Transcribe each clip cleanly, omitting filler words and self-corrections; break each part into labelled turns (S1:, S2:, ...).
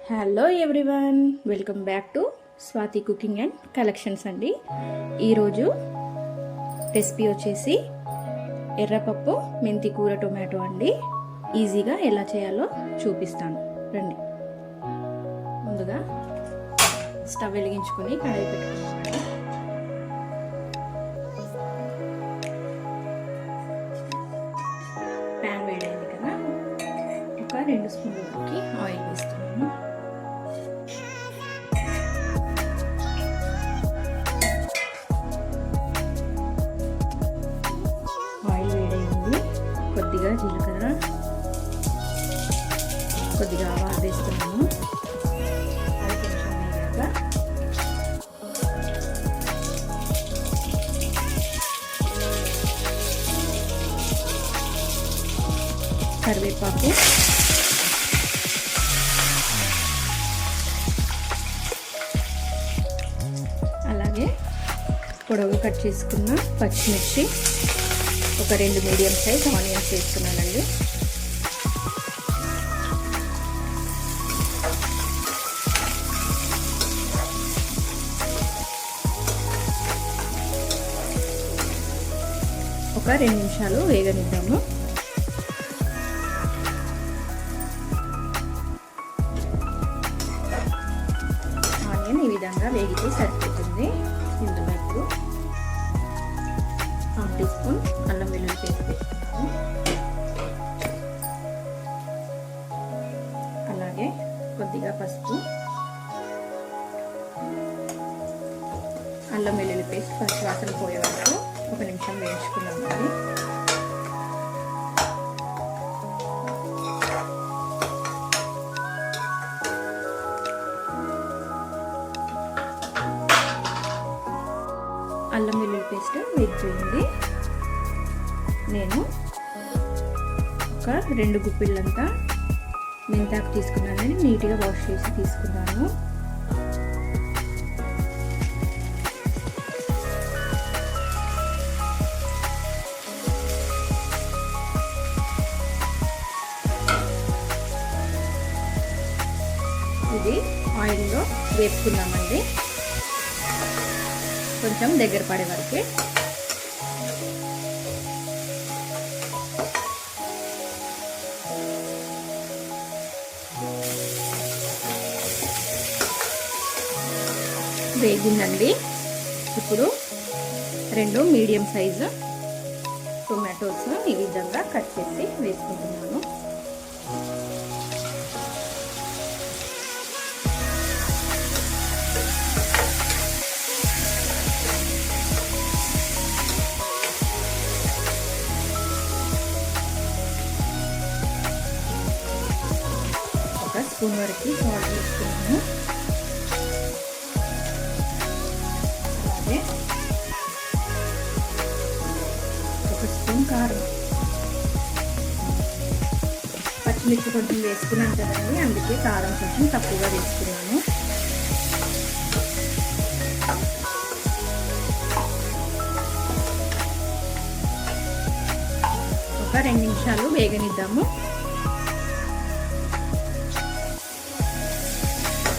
S1: Hello everyone, welcome back to Swathi cooking and collections అండి. ఈరోజు recipe వచ్చేసి ఎర్రపప్పు మెంతి కూర టొమాటో అండి. ఈజీగా ఎలా చేయాలో చూపిస్తాను రండి. ముందుగా స్టవ్ వెలిగించుకొని కడాయి పెట్టుకున్నామండి. ప్యాన్ వేడైంది కదా, ఒక 2 స్పూన్ల వరకు ఆయిల్ వేస్తున్నాను. ఆయిల్ వేడైంది, కొద్దిగా జీలకర్ర, కొద్దిగా ఆవాలు వేస్తున్నాము. అది కొంచెం వేగాక కరివేపాకు, అలాగే పొడవుగా కట్ చేసుకున్న పచ్చిమిర్చి, ఒక 2 మీడియం సైజ్ ఆనియన్స్ వేస్తున్నానండి. ఒక 2 నిమిషాలు వేగనిద్దాము. ఆనియన్ ఈ విధంగా వేగితే సరిపోతుంది. ఇందులో ఇప్పుడు 1/2 టీ స్పూన్ అల్లం వెల్లుల్లి పేస్ట్ వేసుకుంటాము. అలాగే కొద్దిగా పసుపు, అల్లం వెల్లుల్లి పేస్ట్ పచ్చి వాసన పోయే వరకు 1 నిమిషం వేయించుకున్నామండి. అల్లం వెల్లుల్లి పేస్ట్ వేగిపోయింది. నేను ఒక 2 గుప్పిళ్ళంతా మెంతాకు తీసుకున్నానని నీట్గా వాష్ చేసి తీసుకున్నాను. ఇది ఆయిల్లో వేపుకున్నామండి, కొంచెం దగ్గర పడే వరకే. వేగిందండి. ఇప్పుడు 2 మీడియం సైజు టొమాటోస్ ఈ విధంగా కట్ చేసి వేసుకుంటున్నాను. ఒక స్పూన్ వరకు సాల్ట్ వేసుకున్నాను. అలాగే 1 స్పూన్ కారం. పచ్చిమిర్చి కొంచెం వేసుకున్నాను కదండి, అందుకే కారం కొంచెం తక్కువగా వేసుకున్నాను. ఒక 2 నిమిషాలు వేగనిద్దాము.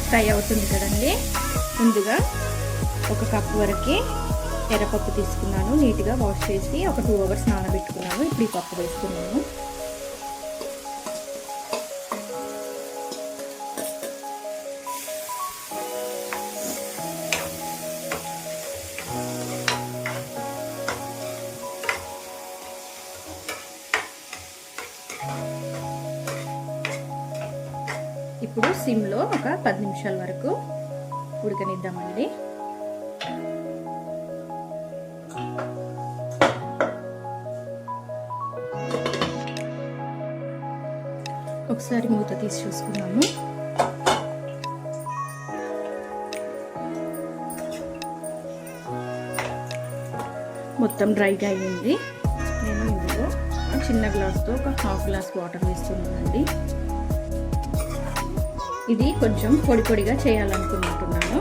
S1: ఫ్రై అవుతుంది కదండి. ముందుగా 1 కప్పు వరకు ఎర్రపప్పు తీసుకున్నాను. నీట్గా వాష్ చేసి ఒక 2 అవర్స్ నానబెట్టుకున్నాను. ఇప్పుడు ఈ పప్పు వేసుకున్నాను. ఇప్పుడు సిమ్లో ఒక 10 నిమిషాల వరకు ఉడకనిద్దామండి. ఒకసారి మూత తీసి చూసుకున్నాము. మొత్తం డ్రైగా అయ్యింది. నేను ఇందులో చిన్న గ్లాస్తో ఒక 1/2 గ్లాస్ వాటర్ వేస్తున్నానండి. ఇది కొంచెం పొడి పొడిగా చేయాలనుకుంటున్నాను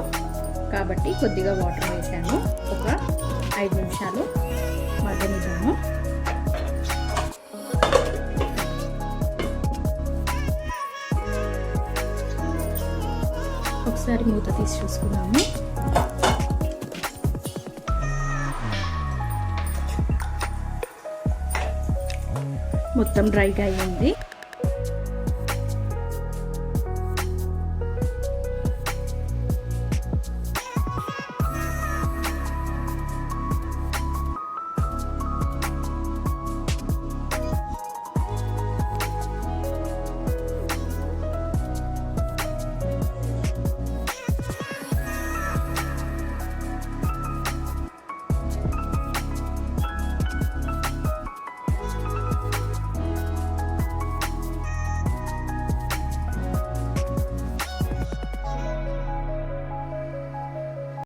S1: కాబట్టి కొద్దిగా వాటర్ వేసాను. ఒక 5 నిమిషాలు మగ్గనిద్దాము. ఒకసారి మూత తీసి చూసుకున్నాము. మొత్తం డ్రైగా అయ్యింది.